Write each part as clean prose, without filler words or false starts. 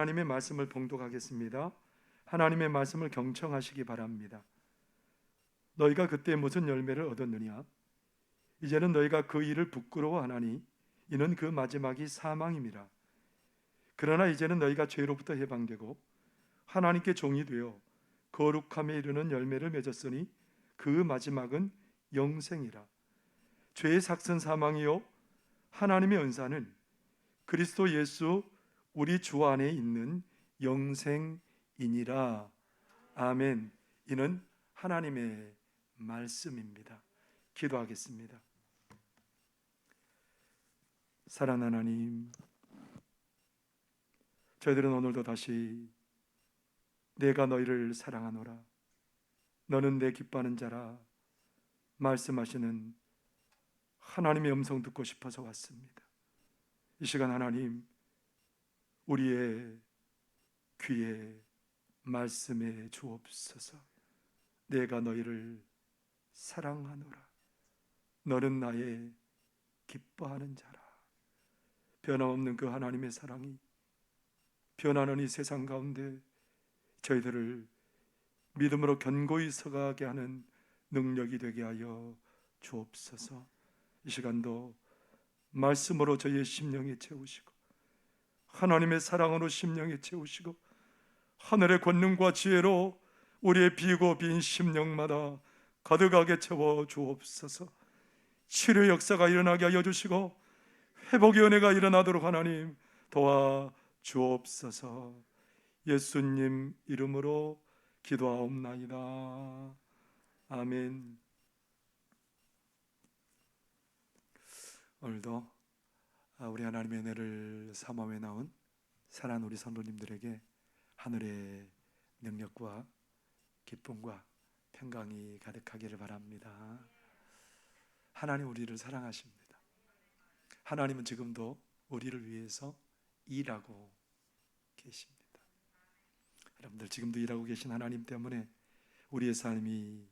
하나님의 말씀을 봉독하겠습니다. 하나님의 말씀을 경청하시기 바랍니다. 너희가 그때 무슨 열매를 얻었느냐? 이제는 너희가 그 일을 부끄러워하나니 이는 그 마지막이 사망임이라. 그러나 이제는 너희가 죄로부터 해방되고 하나님께 종이 되어 거룩함에 이르는 열매를 맺었으니 그 마지막은 영생이라. 죄의 삭은 사망이요 하나님의 은사는 그리스도 예수 우리 주 안에 있는 영생이니라. 아멘. 이는 하나님의 말씀입니다. 기도하겠습니다. 사랑하는 하나님, 저희들은 오늘도 다시 내가 너희를 사랑하노라, 너는 내 기뻐하는 자라 말씀하시는 하나님의 음성 듣고 싶어서 왔습니다. 이 시간 하나님, 우리의 귀에 말씀해 주옵소서. 내가 너희를 사랑하노라, 너는 나의 기뻐하는 자라. 변함없는 그 하나님의 사랑이 변하는 이 세상 가운데 저희들을 믿음으로 견고히 서가게 하는 능력이 되게 하여 주옵소서. 이 시간도 말씀으로 저희의 심령에 채우시고 하나님의 사랑으로 심령에 채우시고 하늘의 권능과 지혜로 우리의 비고 빈 심령마다 가득하게 채워 주옵소서. 치료 역사가 일어나게 하여 주시고 회복의 은혜가 일어나도록 하나님 도와 주옵소서. 예수님 이름으로 기도하옵나이다. 아멘. 오늘도 우리 하나님의 은혜를 사모함에 나온 사랑하는 우리 성도님들에게 하늘의 능력과 기쁨과 평강이 가득하기를 바랍니다. 하나님 우리를 사랑하십니다. 하나님은 지금도 우리를 위해서 일하고 계십니다. 여러분들 지금도 일하고 계신 하나님 때문에 우리의 삶이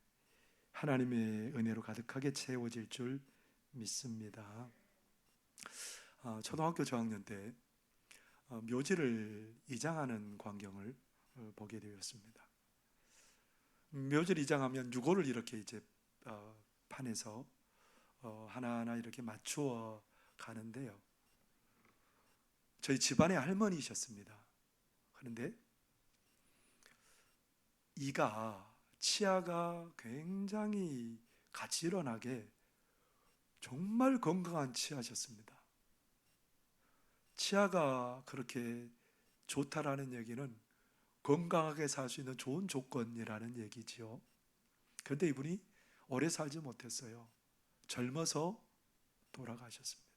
하나님의 은혜로 가득하게 채워질 줄 믿습니다. 초등학교 저학년 때 묘지를 이장하는 광경을 보게 되었습니다. 묘지를 이장하면 유골을 이렇게 이제 판에서 하나하나 이렇게 맞추어 가는데요. 저희 집안의 할머니셨습니다. 그런데 치아가 굉장히 가지런하게 정말 건강한 치아셨습니다. 치아가 그렇게 좋다라는 얘기는 건강하게 살 수 있는 좋은 조건이라는 얘기지요. 그런데 이분이 오래 살지 못했어요. 젊어서 돌아가셨습니다.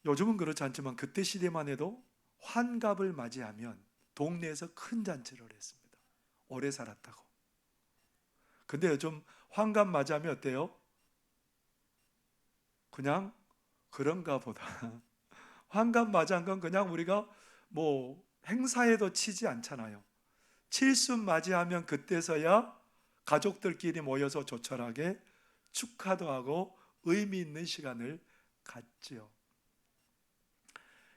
요즘은 그렇지 않지만 그때 시대만 해도 환갑을 맞이하면 동네에서 큰 잔치를 했습니다. 오래 살았다고. 근데 요즘 환갑 맞이하면 어때요? 그냥 그런가 보다. 환갑 맞이한 건 그냥 우리가 뭐 행사에도 치지 않잖아요. 칠순 맞이하면 그때서야 가족들끼리 모여서 조촐하게 축하도 하고 의미 있는 시간을 갖지요.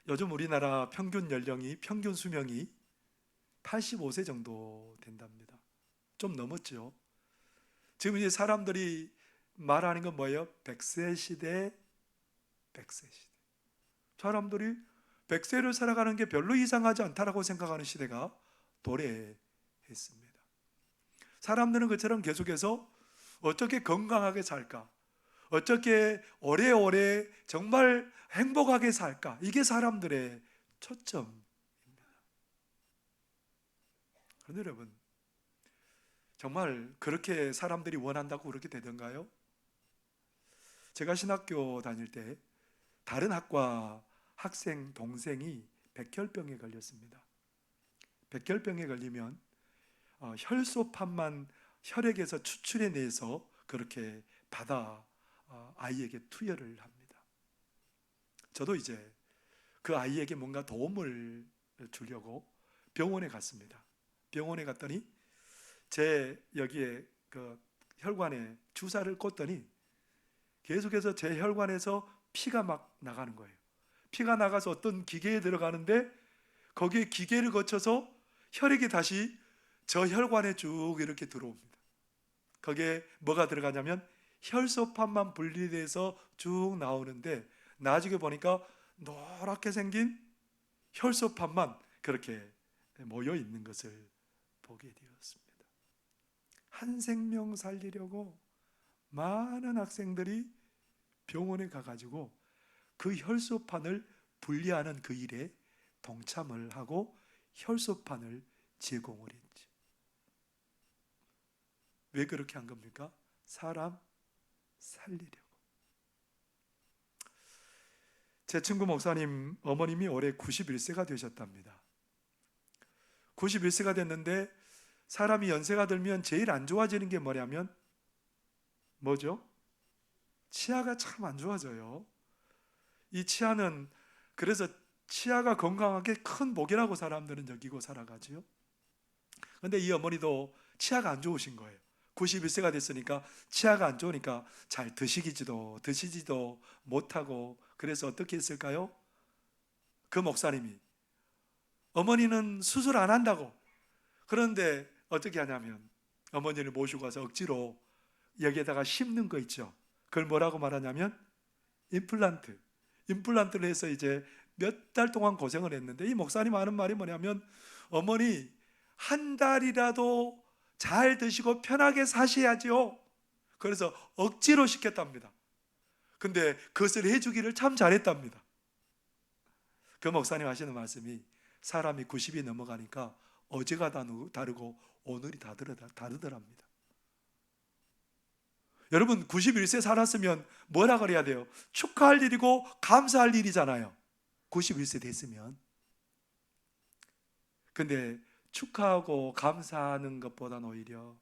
요즘 우리나라 평균 수명이 85세 정도 된답니다. 좀 넘었죠. 지금 이제 사람들이 말하는 건 뭐예요? 100세 시대, 100세 시대. 사람들이 100세를 살아가는 게 별로 이상하지 않다라고 생각하는 시대가 도래했습니다. 사람들은 그처럼 계속해서 어떻게 건강하게 살까? 어떻게 오래오래 정말 행복하게 살까? 이게 사람들의 초점입니다. 그런데 여러분, 정말 그렇게 사람들이 원한다고 그렇게 되던가요? 제가 신학교 다닐 때 다른 학과 학생 동생이 백혈병에 걸렸습니다. 백혈병에 걸리면 혈소판만 혈액에서 추출해내서 그렇게 받아 아이에게 투여를 합니다. 저도 이제 그 아이에게 뭔가 도움을 주려고 병원에 갔습니다. 병원에 갔더니 제 여기에 그 혈관에 주사를 꽂더니 계속해서 제 혈관에서 피가 막 나가는 거예요. 피가 나가서 어떤 기계에 들어가는데 거기에 기계를 거쳐서 혈액이 다시 저 혈관에 쭉 이렇게 들어옵니다. 거기에 뭐가 들어가냐면 혈소판만 분리돼서 쭉 나오는데 나중에 보니까 노랗게 생긴 혈소판만 그렇게 모여 있는 것을 보게 되었습니다. 한 생명 살리려고 많은 학생들이 병원에 가가지고 그 혈소판을 분리하는 그 일에 동참을 하고 혈소판을 제공을 했죠. 왜 그렇게 한 겁니까? 사람 살리려고. 제 친구 목사님 어머님이 올해 91세가 되셨답니다. 91세가 됐는데 사람이 연세가 들면 제일 안 좋아지는 게 뭐냐면 뭐죠? 치아가 참 안 좋아져요. 이 치아는 그래서 치아가 건강하게 큰 복이라고 사람들은 여기고 살아가지요. 그런데 이 어머니도 치아가 안 좋으신 거예요. 91세가 됐으니까 치아가 안 좋으니까 잘 드시지도 못하고 그래서 어떻게 했을까요? 그 목사님이 어머니는 수술 안 한다고 그런데 어떻게 하냐면 어머니를 모시고 가서 억지로 여기에다가 심는 거 있죠. 그걸 뭐라고 말하냐면 임플란트를 해서 이제 몇 달 동안 고생을 했는데 이 목사님 하는 말이 뭐냐면 어머니 한 달이라도 잘 드시고 편하게 사셔야죠. 그래서 억지로 시켰답니다. 근데 그것을 해주기를 참 잘했답니다. 그 목사님 하시는 말씀이 사람이 90이 넘어가니까 어제가 다르고 오늘이 다르더랍니다. 여러분 91세 살았으면 뭐라 그래야 돼요? 축하할 일이고 감사할 일이잖아요. 91세 됐으면. 근데 축하하고 감사하는 것보다는 오히려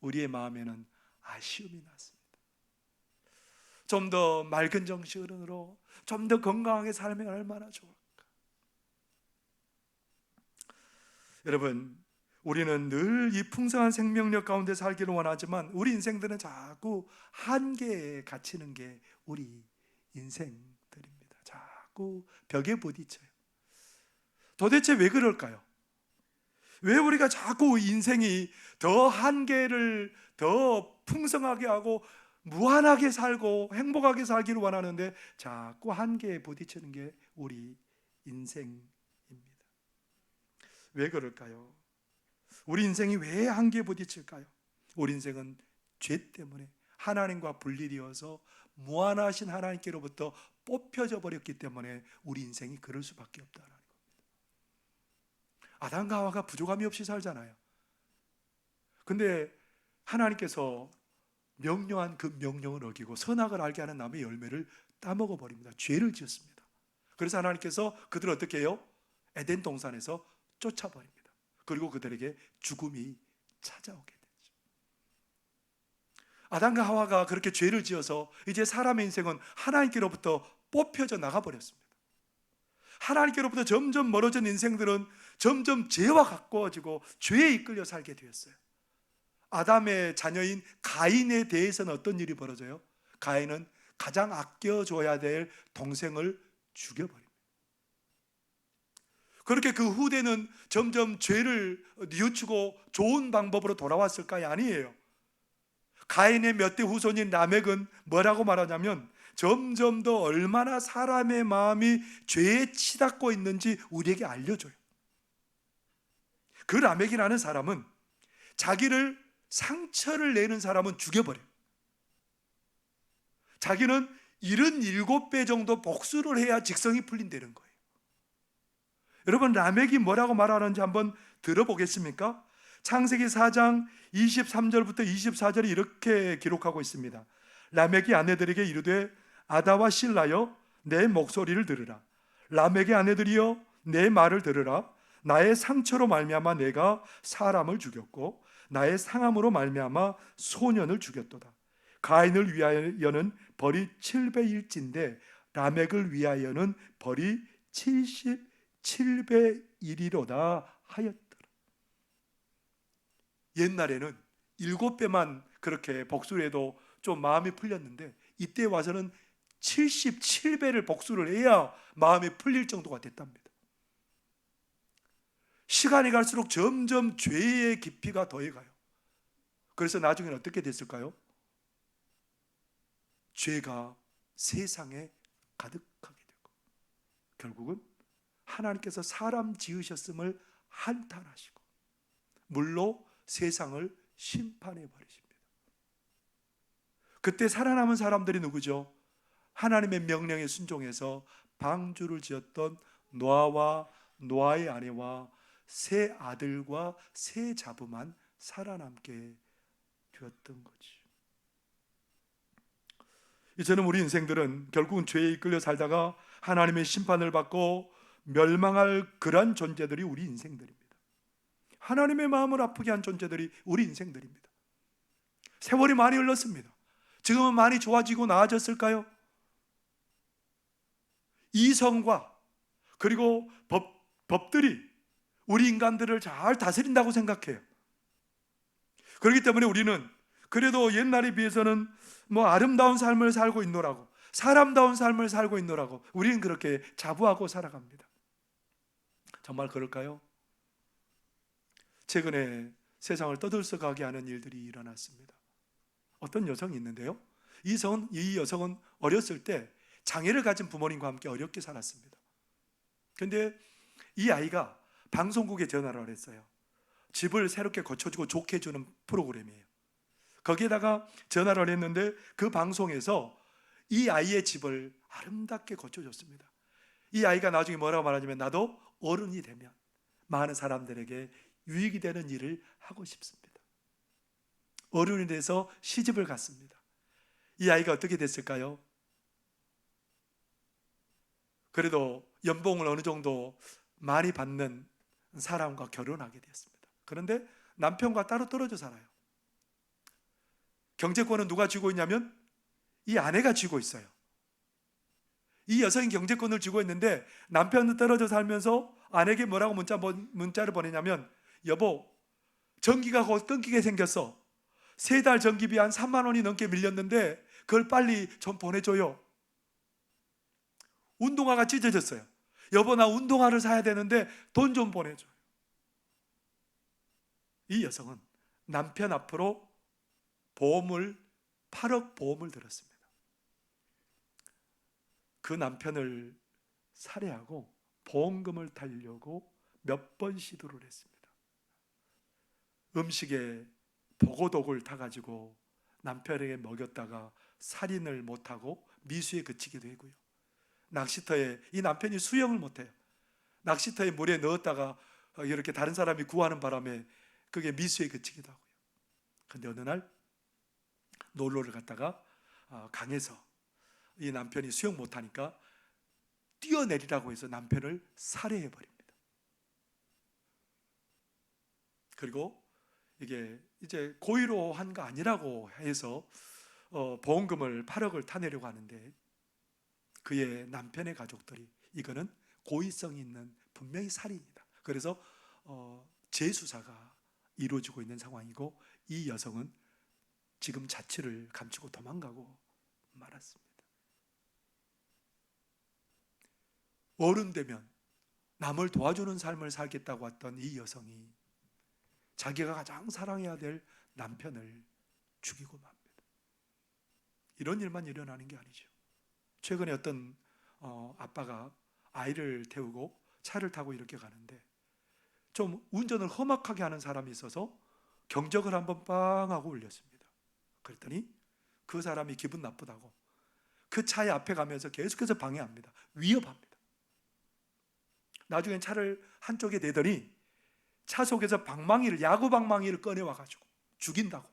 우리의 마음에는 아쉬움이 났습니다. 좀 더 맑은 정신으로 좀 더 건강하게 살면 얼마나 좋을까. 여러분 우리는 늘 이 풍성한 생명력 가운데 살기를 원하지만 우리 인생들은 자꾸 한계에 갇히는 게 우리 인생들입니다. 자꾸 벽에 부딪혀요. 도대체 왜 그럴까요? 왜 우리가 자꾸 인생이 더 한계를 더 풍성하게 하고 무한하게 살고 행복하게 살기를 원하는데 자꾸 한계에 부딪히는 게 우리 인생입니다. 왜 그럴까요? 우리 인생이 왜 한계에 부딪힐까요? 우리 인생은 죄 때문에 하나님과 분리되어서 무한하신 하나님께로부터 뽑혀져 버렸기 때문에 우리 인생이 그럴 수밖에 없다는 겁니다. 아담과 하와가 부족함이 없이 살잖아요. 근데 하나님께서 명령한 그 명령을 어기고 선악을 알게 하는 나무의 열매를 따먹어 버립니다. 죄를 지었습니다. 그래서 하나님께서 그들을 어떻게 해요? 에덴 동산에서 쫓아버립니다. 그리고 그들에게 죽음이 찾아오게 되죠. 아담과 하와가 그렇게 죄를 지어서 이제 사람의 인생은 하나님께로부터 뽑혀져 나가버렸습니다. 하나님께로부터 점점 멀어진 인생들은 점점 죄와 가까워지고 죄에 이끌려 살게 되었어요. 아담의 자녀인 가인에 대해서는 어떤 일이 벌어져요? 가인은 가장 아껴줘야 될 동생을 죽여버립니다. 그렇게 그 후대는 점점 죄를 뉘우치고 좋은 방법으로 돌아왔을까요? 아니에요. 가인의 몇 대 후손인 라멕은 뭐라고 말하냐면 점점 더 얼마나 사람의 마음이 죄에 치닫고 있는지 우리에게 알려줘요. 그 라멕이라는 사람은 자기를 상처를 내는 사람은 죽여버려요. 자기는 77배 정도 복수를 해야 직성이 풀린다는 거예요. 여러분 라멕이 뭐라고 말하는지 한번 들어보겠습니까? 창세기 4장 23절부터 24절이 이렇게 기록하고 있습니다. 라멕이 아내들에게 이르되 아다와 실라여 내 목소리를 들으라. 라멕의 아내들이여 내 말을 들으라. 나의 상처로 말미암아 내가 사람을 죽였고 나의 상함으로 말미암아 소년을 죽였도다. 가인을 위하여는 벌이 7배일진데 라멕을 위하여는 벌이 77배이리로다 하였더라. 옛날에는 7배만 그렇게 복수를 해도 좀 마음이 풀렸는데 이때 와서는 77배를 복수를 해야 마음이 풀릴 정도가 됐답니다. 시간이 갈수록 점점 죄의 깊이가 더해가요. 그래서 나중에는 어떻게 됐을까요? 죄가 세상에 가득하게 되고 결국은 하나님께서 사람 지으셨음을 한탄하시고 물로 세상을 심판해 버리십니다. 그때 살아남은 사람들이 누구죠? 하나님의 명령에 순종해서 방주를 지었던 노아와 노아의 아내와 세 아들과 세 자부만 살아남게 되었던 거지. 이제는 우리 인생들은 결국은 죄에 이끌려 살다가 하나님의 심판을 받고 멸망할 그러한 존재들이 우리 인생들입니다. 하나님의 마음을 아프게 한 존재들이 우리 인생들입니다. 세월이 많이 흘렀습니다. 지금은 많이 좋아지고 나아졌을까요? 이성과 그리고 법들이 우리 인간들을 잘 다스린다고 생각해요. 그렇기 때문에 우리는 그래도 옛날에 비해서는 아름다운 삶을 살고 있노라고, 사람다운 삶을 살고 있노라고 우리는 그렇게 자부하고 살아갑니다. 정말 그럴까요? 최근에 세상을 떠들썩하게 하는 일들이 일어났습니다. 어떤 여성이 있는데요, 이 여성은 어렸을 때 장애를 가진 부모님과 함께 어렵게 살았습니다. 그런데 이 아이가 방송국에 전화를 했어요. 집을 새롭게 고쳐주고 좋게 해주는 프로그램이에요. 거기에다가 전화를 했는데 그 방송에서 이 아이의 집을 아름답게 고쳐줬습니다. 이 아이가 나중에 뭐라고 말하냐면, 나도 어른이 되면 많은 사람들에게 유익이 되는 일을 하고 싶습니다. 어른이 돼서 시집을 갔습니다. 이 아이가 어떻게 됐을까요? 그래도 연봉을 어느 정도 많이 받는 사람과 결혼하게 되었습니다. 그런데 남편과 따로 떨어져 살아요. 경제권은 누가 쥐고 있냐면 이 아내가 쥐고 있어요. 이 여성이 경제권을 쥐고 있는데 남편은 떨어져 살면서 아내에게 뭐라고 문자를 보내냐면, 여보, 전기가 곧 끊기게 생겼어. 3달 전기비 한 3만 원이 넘게 밀렸는데 그걸 빨리 좀 보내줘요. 운동화가 찢어졌어요. 여보, 나 운동화를 사야 되는데 돈 좀 보내줘요. 이 여성은 남편 앞으로 8억 보험을 들었습니다. 그 남편을 살해하고 보험금을 타려고 몇 번 시도를 했습니다. 음식에 보고독을 타가지고 남편에게 먹였다가 살인을 못하고 미수에 그치기도 했고요. 낚시터에, 이 남편이 수영을 못해요. 낚시터에 물에 넣었다가 이렇게 다른 사람이 구하는 바람에 그게 미수에 그치기도 하고요. 그런데 어느 날 놀러를 갔다가 강에서 이 남편이 수영 못하니까 뛰어내리라고 해서 남편을 살해해버립니다. 그리고 이게 이제 고의로 한 거 아니라고 해서 보험금을 8억을 타내려고 하는데, 그의 남편의 가족들이 이거는 고의성이 있는 분명히 살인이다. 그래서 재수사가 이루어지고 있는 상황이고, 이 여성은 지금 자취를 감추고 도망가고 말았습니다. 어른 되면 남을 도와주는 삶을 살겠다고 했던 이 여성이 자기가 가장 사랑해야 될 남편을 죽이고 맙니다. 이런 일만 일어나는 게 아니죠. 최근에 어떤 아빠가 아이를 태우고 차를 타고 이렇게 가는데 좀 운전을 험악하게 하는 사람이 있어서 경적을 한번 빵 하고 울렸습니다. 그랬더니 그 사람이 기분 나쁘다고 그 차의 앞에 가면서 계속해서 방해합니다. 위협합니다. 나중엔 차를 한쪽에 대더니 차 속에서 야구 방망이를 꺼내와가지고 죽인다고.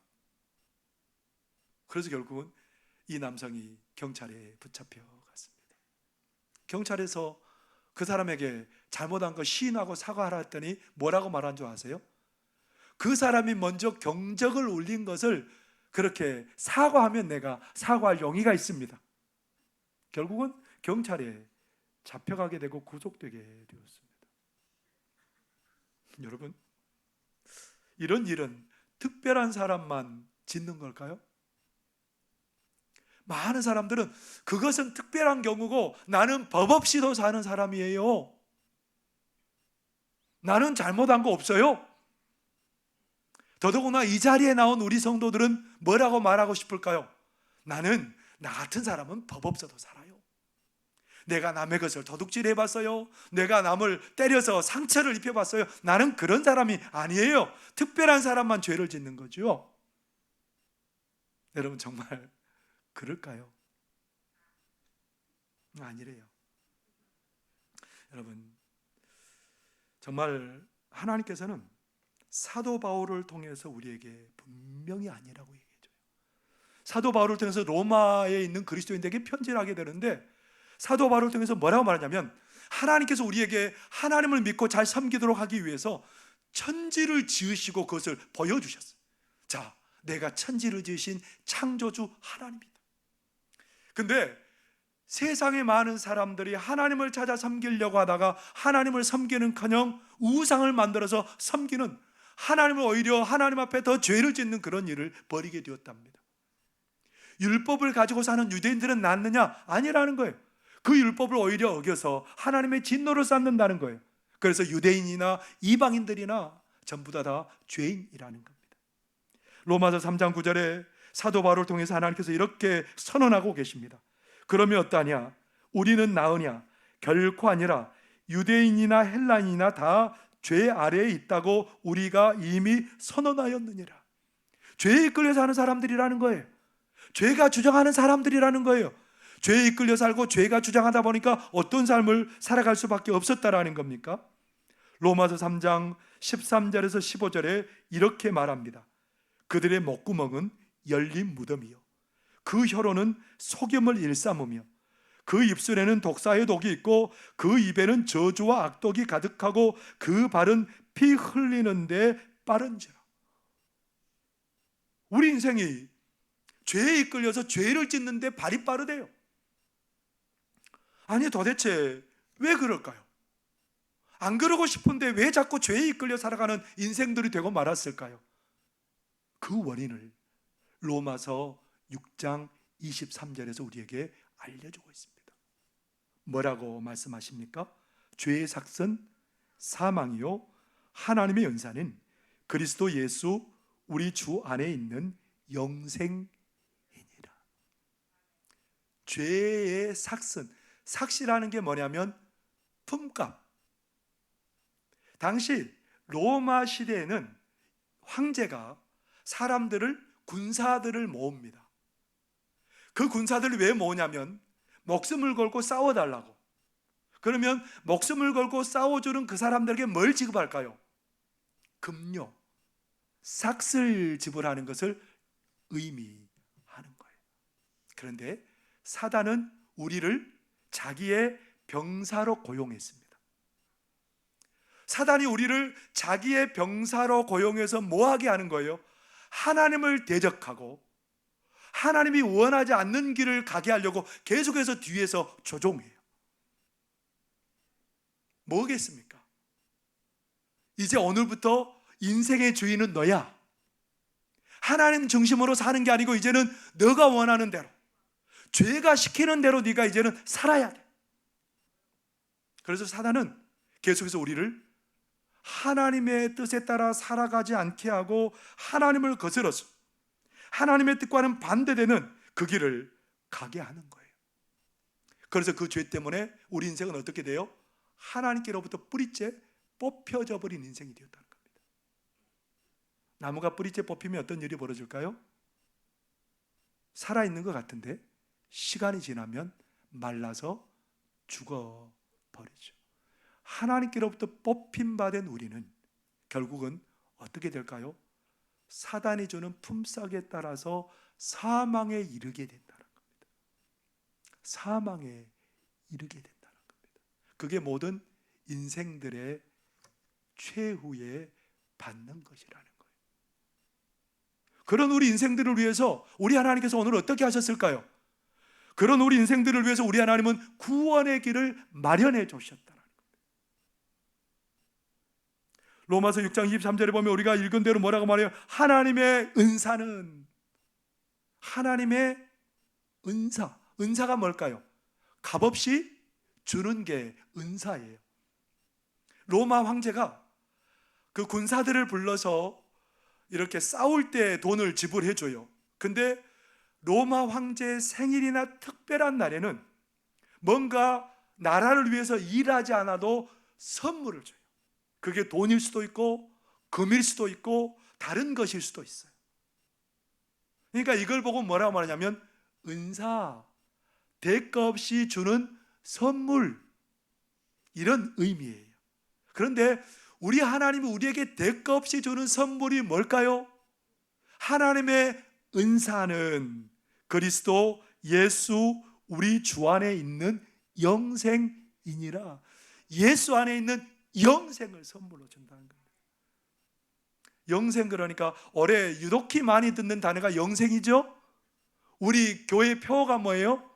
그래서 결국은 이 남성이 경찰에 붙잡혀 갔습니다. 경찰에서 그 사람에게 잘못한 거 시인하고 사과하라 했더니 뭐라고 말한 줄 아세요? 그 사람이 먼저 경적을 울린 것을 그렇게 사과하면 내가 사과할 용의가 있습니다. 결국은 경찰에 잡혀가게 되고 구속되게 되었습니다. 여러분, 이런 일은 특별한 사람만 짓는 걸까요? 많은 사람들은 그것은 특별한 경우고 나는 법 없이도 사는 사람이에요. 나는 잘못한 거 없어요. 더더구나 이 자리에 나온 우리 성도들은 뭐라고 말하고 싶을까요? 나는 나 같은 사람은 법 없어도 살아요. 내가 남의 것을 도둑질해 봤어요. 내가 남을 때려서 상처를 입혀 봤어요. 나는 그런 사람이 아니에요. 특별한 사람만 죄를 짓는 거죠. 여러분 정말 그럴까요? 아니래요. 여러분 정말 하나님께서는 사도 바울을 통해서 우리에게 분명히 아니라고 얘기해줘요. 사도 바울을 통해서 로마에 있는 그리스도인들에게 편지를 하게 되는데 사도 바울을 통해서 뭐라고 말하냐면 하나님께서 우리에게 하나님을 믿고 잘 섬기도록 하기 위해서 천지를 지으시고 그것을 보여주셨어요. 자, 내가 천지를 지으신 창조주 하나님이다. 근데 세상에 많은 사람들이 하나님을 찾아 섬기려고 하다가 하나님을 섬기는커녕 우상을 만들어서 섬기는, 하나님을 오히려 하나님 앞에 더 죄를 짓는 그런 일을 벌이게 되었답니다. 율법을 가지고 사는 유대인들은 낫느냐? 아니라는 거예요. 그 율법을 오히려 어겨서 하나님의 진노를 쌓는다는 거예요. 그래서 유대인이나 이방인들이나 전부 다 죄인이라는 겁니다. 로마서 3장 9절에 사도 바울을 통해서 하나님께서 이렇게 선언하고 계십니다. 그러면 어떠하냐? 우리는 나으냐? 결코 아니라 유대인이나 헬라인이나 다 죄 아래에 있다고 우리가 이미 선언하였느니라. 죄에 이끌려 사는 사람들이라는 거예요. 죄가 주장하는 사람들이라는 거예요. 죄에 이끌려 살고 죄가 주장하다 보니까 어떤 삶을 살아갈 수밖에 없었다라는 겁니까? 로마서 3장 13절에서 15절에 이렇게 말합니다. 그들의 목구멍은 열린 무덤이요 그 혀로는 속임을 일삼으며 그 입술에는 독사의 독이 있고 그 입에는 저주와 악독이 가득하고 그 발은 피 흘리는데 빠른지라. 우리 인생이 죄에 이끌려서 죄를 짓는데 발이 빠르대요. 아니 도대체 왜 그럴까요? 안 그러고 싶은데 왜 자꾸 죄에 이끌려 살아가는 인생들이 되고 말았을까요? 그 원인을 로마서 6장 23절에서 우리에게 알려주고 있습니다. 뭐라고 말씀하십니까? 죄의 삭은 사망이요 하나님의 연사는 그리스도 예수 우리 주 안에 있는 영생이니라. 죄의 삭은, 삭이라는 게 뭐냐면 품값. 당시 로마 시대에는 황제가 사람들을, 군사들을 모읍니다. 그 군사들을 왜 모으냐면 목숨을 걸고 싸워달라고. 그러면 목숨을 걸고 싸워주는 그 사람들에게 뭘 지급할까요? 금료, 삭을 지불하는 것을 의미하는 거예요. 그런데 사단은 우리를 자기의 병사로 고용했습니다. 사단이 우리를 자기의 병사로 고용해서 뭐하게 하는 거예요? 하나님을 대적하고 하나님이 원하지 않는 길을 가게 하려고 계속해서 뒤에서 조종해요. 뭐겠습니까? 이제 오늘부터 인생의 주인은 너야. 하나님 중심으로 사는 게 아니고 이제는 너가 원하는 대로, 죄가 시키는 대로 네가 이제는 살아야 돼. 그래서 사단은 계속해서 우리를 하나님의 뜻에 따라 살아가지 않게 하고 하나님을 거스러서 하나님의 뜻과는 반대되는 그 길을 가게 하는 거예요. 그래서 그 죄 때문에 우리 인생은 어떻게 돼요? 하나님께로부터 뿌리째 뽑혀져 버린 인생이 되었다는 겁니다. 나무가 뿌리째 뽑히면 어떤 일이 벌어질까요? 살아있는 것 같은데 시간이 지나면 말라서 죽어버리죠. 하나님께로부터 뽑힘받은 우리는 결국은 어떻게 될까요? 사단이 주는 품삯에 따라서 사망에 이르게 된다는 겁니다. 사망에 이르게 된다는 겁니다. 그게 모든 인생들의 최후에 받는 것이라는 거예요. 그런 우리 인생들을 위해서 우리 하나님께서 오늘 어떻게 하셨을까요? 그런 우리 인생들을 위해서 우리 하나님은 구원의 길을 마련해 주셨다는 겁니다. 로마서 6장 23절에 보면 우리가 읽은 대로 뭐라고 말해요? 하나님의 은사는, 하나님의 은사가 뭘까요? 값없이 주는 게 은사예요. 로마 황제가 그 군사들을 불러서 이렇게 싸울 때 돈을 지불해 줘요. 근데 로마 황제의 생일이나 특별한 날에는 뭔가 나라를 위해서 일하지 않아도 선물을 줘요. 그게 돈일 수도 있고 금일 수도 있고 다른 것일 수도 있어요. 그러니까 이걸 보고 뭐라고 말하냐면 은사, 대가 없이 주는 선물, 이런 의미예요. 그런데 우리 하나님이 우리에게 대가 없이 주는 선물이 뭘까요? 하나님의 은사는 그리스도 예수 우리 주 안에 있는 영생이니라. 예수 안에 있는 영생을 선물로 준다는 겁니다. 영생, 그러니까 올해 유독히 많이 듣는 단어가 영생이죠. 우리 교회 표어가 뭐예요?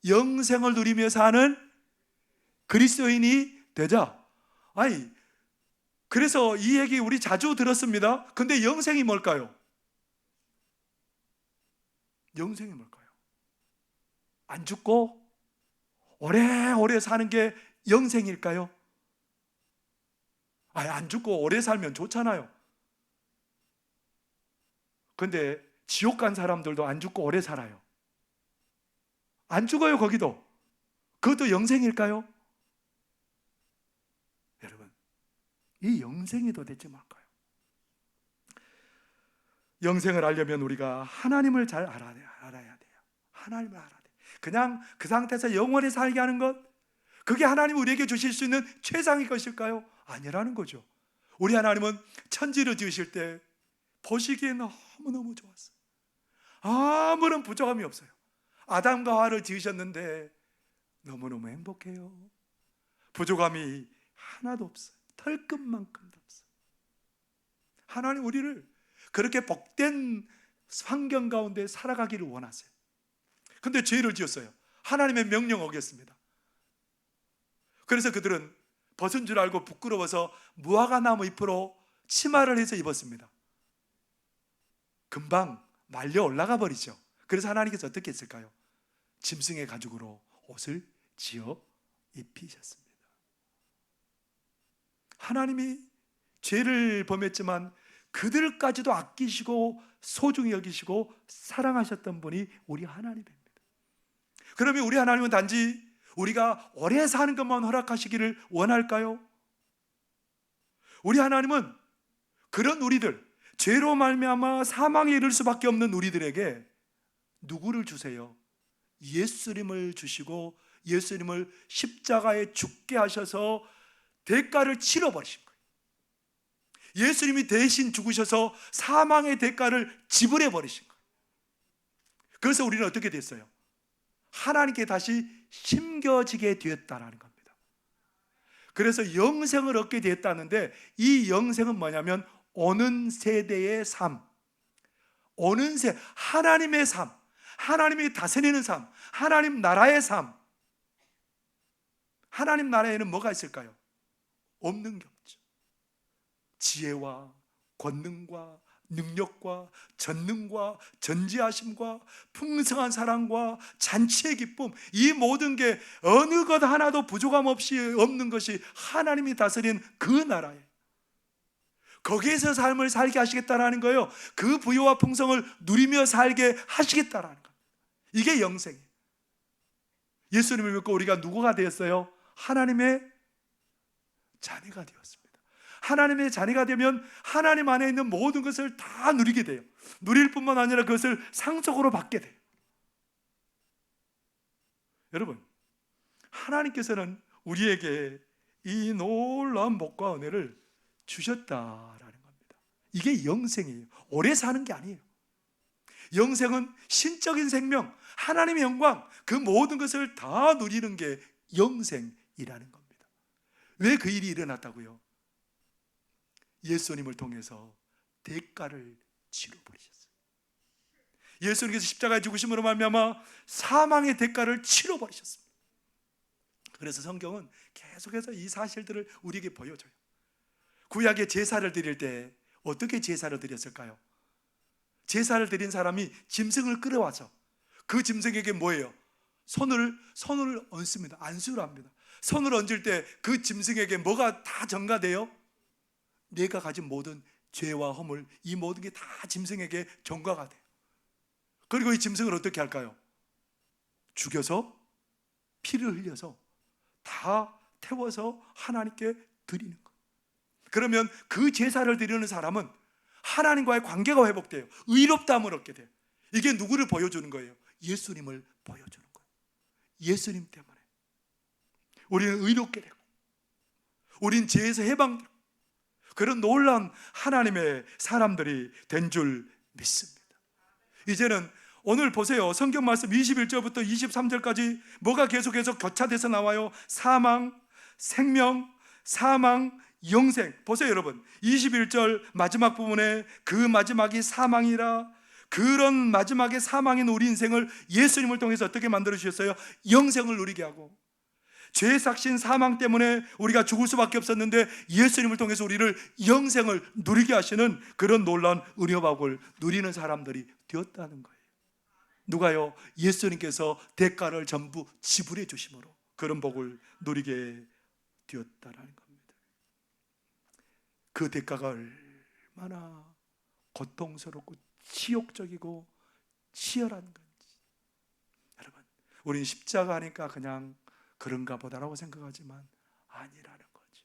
영생을 누리며 사는 그리스도인이 되자. 아니, 그래서 이 얘기 우리 자주 들었습니다. 근데 영생이 뭘까요? 영생이 뭘까요? 안 죽고 오래오래 사는 게 영생일까요? 아니, 안 죽고 오래 살면 좋잖아요. 근데 지옥 간 사람들도 안 죽고 오래 살아요. 안 죽어요, 거기도. 그것도 영생일까요? 여러분, 이 영생이 도대체 뭘까요? 영생을 알려면 우리가 하나님을 잘 알아야 돼요. 하나님을 알아야 돼요. 그냥 그 상태에서 영원히 살게 하는 것, 그게 하나님 우리에게 주실 수 있는 최상의 것일까요? 아니라는 거죠. 우리 하나님은 천지를 지으실 때 보시기에 너무너무 좋았어요. 아무런 부족함이 없어요. 아담과 하와를 지으셨는데 너무너무 행복해요. 부족함이 하나도 없어요. 털끝만큼도 없어요. 하나님 우리를 그렇게 복된 환경 가운데 살아가기를 원하세요. 근데 죄를 지었어요. 하나님의 명령 어겼습니다. 그래서 그들은 벗은 줄 알고 부끄러워서 무화과나무 잎으로 치마를 해서 입었습니다. 금방 말려 올라가 버리죠. 그래서 하나님께서 어떻게 했을까요? 짐승의 가죽으로 옷을 지어 입히셨습니다. 하나님이 죄를 범했지만 그들까지도 아끼시고 소중히 여기시고 사랑하셨던 분이 우리 하나님입니다. 그러면 우리 하나님은 단지 우리가 오래 사는 것만 허락하시기를 원할까요? 우리 하나님은 그런 우리들, 죄로 말미암아 사망에 이를 수밖에 없는 우리들에게 누구를 주세요? 예수님을 주시고 예수님을 십자가에 죽게 하셔서 대가를 치러버리신 거예요. 예수님이 대신 죽으셔서 사망의 대가를 지불해 버리신 거예요. 그래서 우리는 어떻게 됐어요? 하나님께 다시 심겨지게 되었다는 겁니다. 그래서 영생을 얻게 되었다는데, 이 영생은 뭐냐면 오는 세대의 삶, 오는 세, 하나님의 삶, 하나님이 다스리는 삶, 하나님 나라의 삶. 하나님 나라에는 뭐가 있을까요? 없는 게 없죠. 지혜와 권능과 능력과 전능과 전지하심과 풍성한 사랑과 잔치의 기쁨, 이 모든 게 어느 것 하나도 부족함 없이 없는 것이 하나님이 다스리는 그 나라예요. 거기에서 삶을 살게 하시겠다라는 거예요. 그 부유와 풍성을 누리며 살게 하시겠다라는 거예요. 이게 영생이에요. 예수님을 믿고 우리가 누구가 되었어요? 하나님의 자녀가 되었습니다. 하나님의 자녀가 되면 하나님 안에 있는 모든 것을 다 누리게 돼요. 누릴 뿐만 아니라 그것을 상속으로 받게 돼요. 여러분, 하나님께서는 우리에게 이 놀라운 복과 은혜를 주셨다라는 겁니다. 이게 영생이에요. 오래 사는 게 아니에요. 영생은 신적인 생명, 하나님의 영광, 그 모든 것을 다 누리는 게 영생이라는 겁니다. 왜 그 일이 일어났다고요? 예수님을 통해서 대가를 치러버리셨어요. 예수님께서 십자가에 죽으심으로 말미암아 사망의 대가를 치러버리셨습니다. 그래서 성경은 계속해서 이 사실들을 우리에게 보여줘요. 구약의 제사를 드릴 때 어떻게 제사를 드렸을까요? 제사를 드린 사람이 짐승을 끌어와서 그 짐승에게 뭐예요? 손을 얹습니다. 안수를 합니다. 손을 얹을 때 그 짐승에게 뭐가 다 전가돼요? 내가 가진 모든 죄와 허물, 이 모든 게 다 짐승에게 전가가 돼요. 그리고 이 짐승을 어떻게 할까요? 죽여서 피를 흘려서 다 태워서 하나님께 드리는 거예요. 그러면 그 제사를 드리는 사람은 하나님과의 관계가 회복돼요. 의롭다함을 얻게 돼요. 이게 누구를 보여주는 거예요? 예수님을 보여주는 거예요. 예수님 때문에 우리는 의롭게 되고, 우린 죄에서 해방되고, 그런 놀라운 하나님의 사람들이 된 줄 믿습니다. 이제는 오늘 보세요. 성경 말씀 21절부터 23절까지 뭐가 계속해서 교차돼서 나와요? 사망, 생명, 사망, 영생. 보세요 여러분, 21절 마지막 부분에 그 마지막이 사망이라, 그런 마지막에 사망인 우리 인생을 예수님을 통해서 어떻게 만들어 주셨어요? 영생을 누리게 하고, 죄의 삭신 사망 때문에 우리가 죽을 수밖에 없었는데 예수님을 통해서 우리를 영생을 누리게 하시는 그런 놀라운 은혜복을 누리는 사람들이 되었다는 거예요. 누가요? 예수님께서 대가를 전부 지불해 주심으로 그런 복을 누리게 되었다는 겁니다. 그 대가가 얼마나 고통스럽고 치욕적이고 치열한 건지. 여러분, 우리는 십자가 하니까 그냥 그런가 보다라고 생각하지만 아니라는 거지.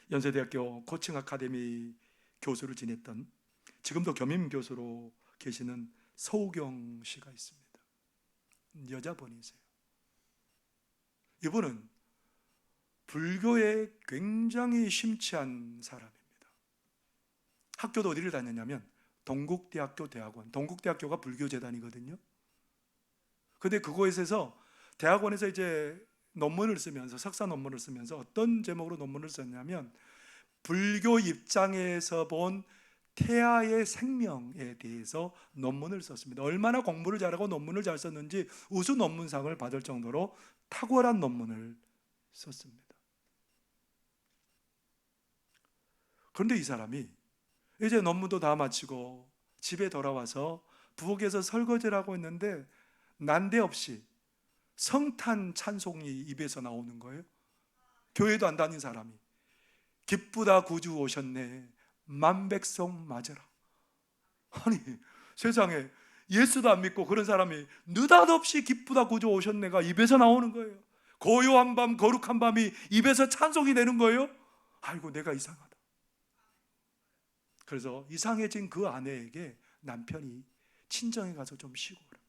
연세대학교 고층 아카데미 교수를 지냈던, 지금도 겸임 교수로 계시는 서우경 씨가 있습니다. 여자분이세요. 이분은 불교에 굉장히 심취한 사람입니다. 학교도 어디를 다녔냐면 동국대학교 대학원, 동국대학교가 불교재단이거든요. 근데 그곳에서 대학원에서 이제 논문을 쓰면서, 석사 논문을 쓰면서 어떤 제목으로 논문을 썼냐면 불교 입장에서 본 태아의 생명에 대해서 논문을 썼습니다. 얼마나 공부를 잘하고 논문을 잘 썼는지 우수 논문상을 받을 정도로 탁월한 논문을 썼습니다. 그런데 이 사람이 이제 논문도 다 마치고 집에 돌아와서 부엌에서 설거지를 하고 있는데 난데없이 성탄 찬송이 입에서 나오는 거예요. 교회도 안 다닌 사람이 기쁘다 구주 오셨네 만백성 맞으라. 아니 세상에 예수도 안 믿고 그런 사람이 느닷없이 기쁘다 구주 오셨네가 입에서 나오는 거예요. 고요한 밤 거룩한 밤이 입에서 찬송이 되는 거예요. 아이고 내가 이상하다. 그래서 이상해진 그 아내에게 남편이 친정에 가서 좀 쉬고 오라.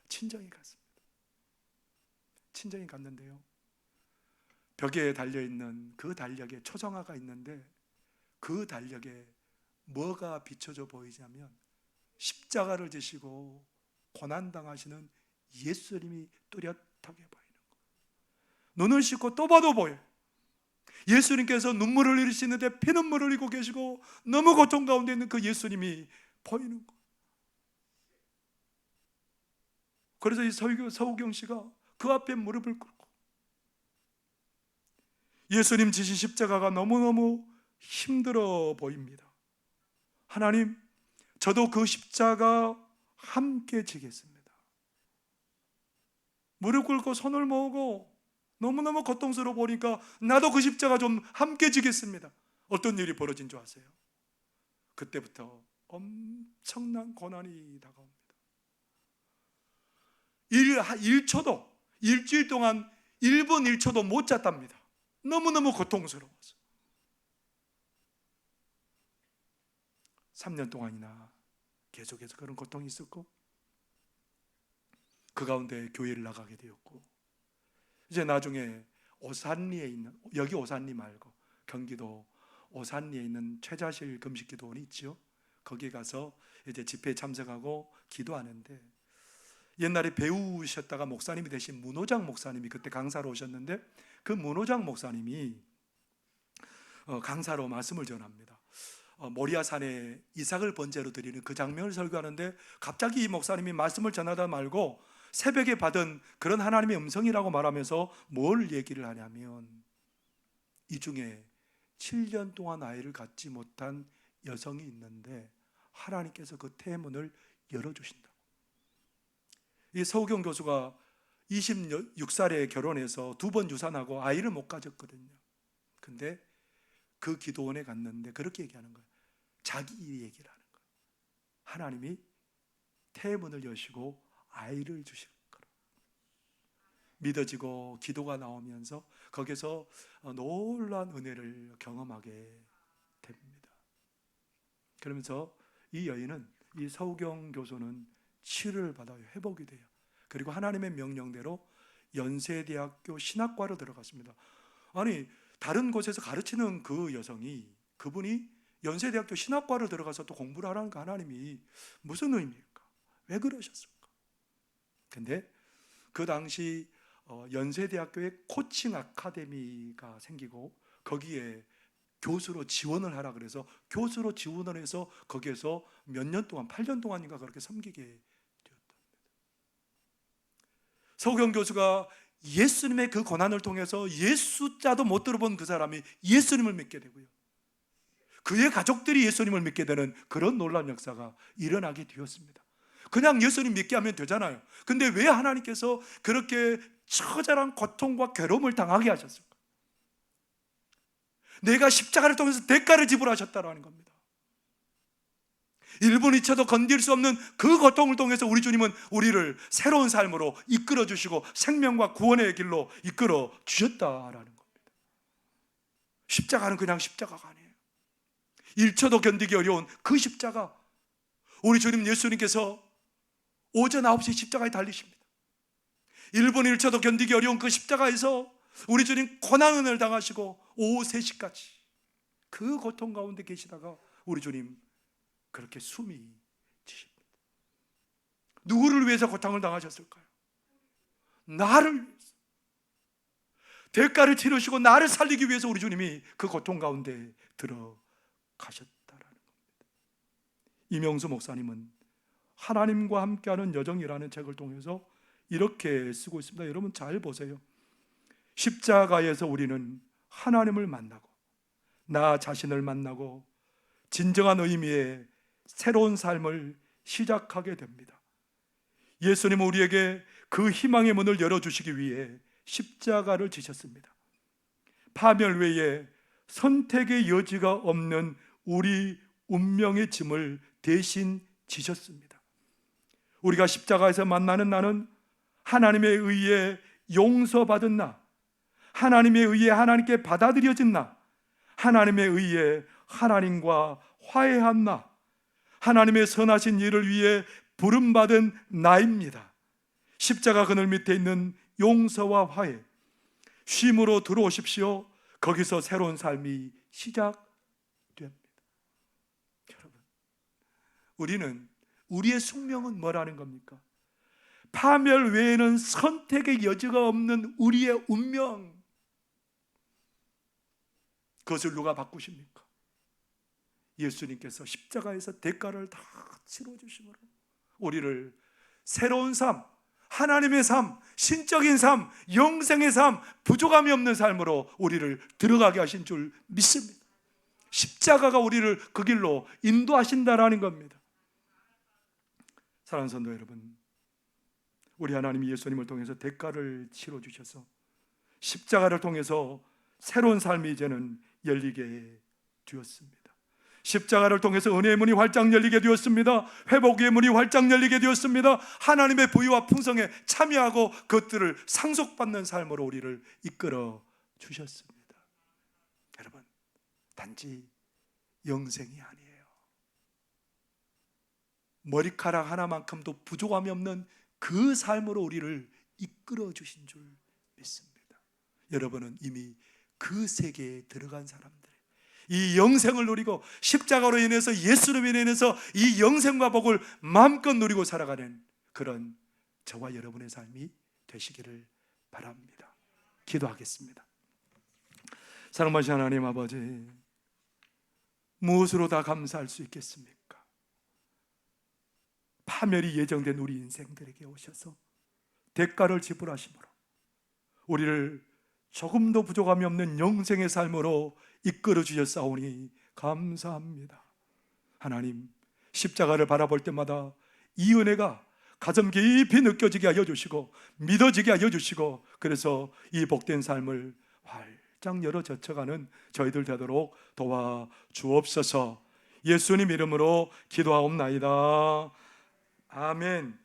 친정에 갔습니다. 친정에 갔는데요, 벽에 달려있는 그 달력에 초정화가 있는데 그 달력에 뭐가 비춰져 보이냐면 십자가를 지시고 고난당하시는 예수님이 뚜렷하게 보이는 거예요. 눈을 씻고 또 봐도 보여요. 예수님께서 눈물을 흘리시는데 피눈물을 흘리고 계시고 너무 고통 가운데 있는 그 예수님이 보이는 거예요. 그래서 이 서우경 씨가 그 앞에 무릎을 꿇고 예수님 지신 십자가가 너무너무 힘들어 보입니다. 하나님, 저도 그 십자가 함께 지겠습니다. 무릎 꿇고 손을 모으고 너무너무 고통스러워 보니까 나도 그 십자가 좀 함께 지겠습니다. 어떤 일이 벌어진 줄 아세요? 그때부터 엄청난 고난이 다가옵니다. 1초도, 일주일 동안 1분 1초도 못 잤답니다. 너무너무 고통스러워서. 3년 동안이나 계속해서 그런 고통이 있었고, 그 가운데 교회를 나가게 되었고, 이제 나중에 오산리에 있는, 여기 오산리 말고 경기도 오산리에 있는 최자실 금식기도원이 있죠. 거기 가서 이제 집회에 참석하고 기도하는데, 옛날에 배우셨다가 목사님이 되신 문호장 목사님이 그때 강사로 오셨는데, 그 문호장 목사님이 강사로 말씀을 전합니다. 모리아산에 이삭을 번제로 드리는 그 장면을 설교하는데 갑자기 이 목사님이 말씀을 전하다 말고 새벽에 받은 그런 하나님의 음성이라고 말하면서 뭘 얘기를 하냐면, 이 중에 7년 동안 아이를 갖지 못한 여성이 있는데 하나님께서 그 태문을 열어주신다. 이 서우경 교수가 26살에 결혼해서 2번 유산하고 아이를 못 가졌거든요. 근데 그 기도원에 갔는데 그렇게 얘기하는 거예요. 자기 얘기를 하는 거예요. 하나님이 태문을 여시고 아이를 주실 거라. 믿어지고 기도가 나오면서 거기서 놀라운 은혜를 경험하게 됩니다. 그러면서 이 여인은, 이 서우경 교수는 치료를 받아요. 회복이 돼요. 그리고 하나님의 명령대로 연세대학교 신학과로 들어갔습니다. 아니, 다른 곳에서 가르치는 그 여성이, 그분이 연세대학교 신학과를 들어가서 또 공부를 하라는 거, 하나님이 무슨 의미일까? 왜 그러셨을까? 근데 그 당시 연세대학교에 코칭 아카데미가 생기고 거기에 교수로 지원을 하라 그래서 교수로 지원을 해서 거기에서 몇 년 동안, 8년 동안인가 그렇게 섬기게 되었답니다. 서우경 교수가 예수님의 그 고난을 통해서 예수자도 못 들어본 그 사람이 예수님을 믿게 되고요, 그의 가족들이 예수님을 믿게 되는 그런 놀라운 역사가 일어나게 되었습니다. 그냥 예수님 믿게 하면 되잖아요. 근데 왜 하나님께서 그렇게 처절한 고통과 괴로움을 당하게 하셨을까? 내가 십자가를 통해서 대가를 지불하셨다라는 겁니다. 1분 2초도 건들 수 없는 그 고통을 통해서 우리 주님은 우리를 새로운 삶으로 이끌어 주시고 생명과 구원의 길로 이끌어 주셨다라는 겁니다. 십자가는 그냥 십자가가 아니에요. 1초도 견디기 어려운 그 십자가, 우리 주님 예수님께서 오전 9시 십자가에 달리십니다. 1분 1초도 견디기 어려운 그 십자가에서 우리 주님 고난을 당하시고 오후 3시까지 그 고통 가운데 계시다가 우리 주님 그렇게 숨이 지십니다. 누구를 위해서 고통을 당하셨을까요? 나를 위해서. 대가를 치르시고 나를 살리기 위해서 우리 주님이 그 고통 가운데 들어가셨다라는 겁니다. 이명수 목사님은 하나님과 함께하는 여정이라는 책을 통해서 이렇게 쓰고 있습니다. 여러분 잘 보세요. 십자가에서 우리는 하나님을 만나고 나 자신을 만나고 진정한 의미의 새로운 삶을 시작하게 됩니다. 예수님은 우리에게 그 희망의 문을 열어주시기 위해 십자가를 지셨습니다. 파멸 외에 선택의 여지가 없는 우리 운명의 짐을 대신 지셨습니다. 우리가 십자가에서 만나는 나는 하나님에 의해 용서받은 나, 하나님에 의해 하나님께 받아들여진 나, 하나님에 의해 하나님과 화해한 나, 하나님의 선하신 일을 위해 부름받은 나입니다. 십자가 그늘 밑에 있는 용서와 화해, 쉼으로 들어오십시오. 거기서 새로운 삶이 시작됩니다. 여러분, 우리의 숙명은 뭐라는 겁니까? 파멸 외에는 선택의 여지가 없는 우리의 운명, 그것을 누가 바꾸십니까? 예수님께서 십자가에서 대가를 다 치러주심으로 우리를 새로운 삶, 하나님의 삶, 신적인 삶, 영생의 삶, 부족함이 없는 삶으로 우리를 들어가게 하신 줄 믿습니다. 십자가가 우리를 그 길로 인도하신다라는 겁니다. 사랑하는 성도 여러분, 우리 하나님이 예수님을 통해서 대가를 치러주셔서 십자가를 통해서 새로운 삶이 이제는 열리게 되었습니다. 십자가를 통해서 은혜의 문이 활짝 열리게 되었습니다. 회복의 문이 활짝 열리게 되었습니다. 하나님의 부유와 풍성에 참여하고 그것들을 상속받는 삶으로 우리를 이끌어 주셨습니다. 여러분, 단지 영생이 아니에요. 머리카락 하나만큼도 부족함이 없는 그 삶으로 우리를 이끌어 주신 줄 믿습니다. 여러분은 이미 그 세계에 들어간 사람들, 이 영생을 누리고 십자가로 인해서 예수님으로 인해서 이 영생과 복을 마음껏 누리고 살아가는 그런 저와 여러분의 삶이 되시기를 바랍니다. 기도하겠습니다. 사랑하신 하나님 아버지, 무엇으로 다 감사할 수 있겠습니까? 파멸이 예정된 우리 인생들에게 오셔서 대가를 지불하심으로 우리를 조금도 부족함이 없는 영생의 삶으로 이끌어 주셨사오니 감사합니다. 하나님, 십자가를 바라볼 때마다 이 은혜가 가슴 깊이 느껴지게 하여 주시고 믿어지게 하여 주시고, 그래서 이 복된 삶을 활짝 열어 젖혀가는 저희들 되도록 도와 주옵소서. 예수님 이름으로 기도하옵나이다. 아멘.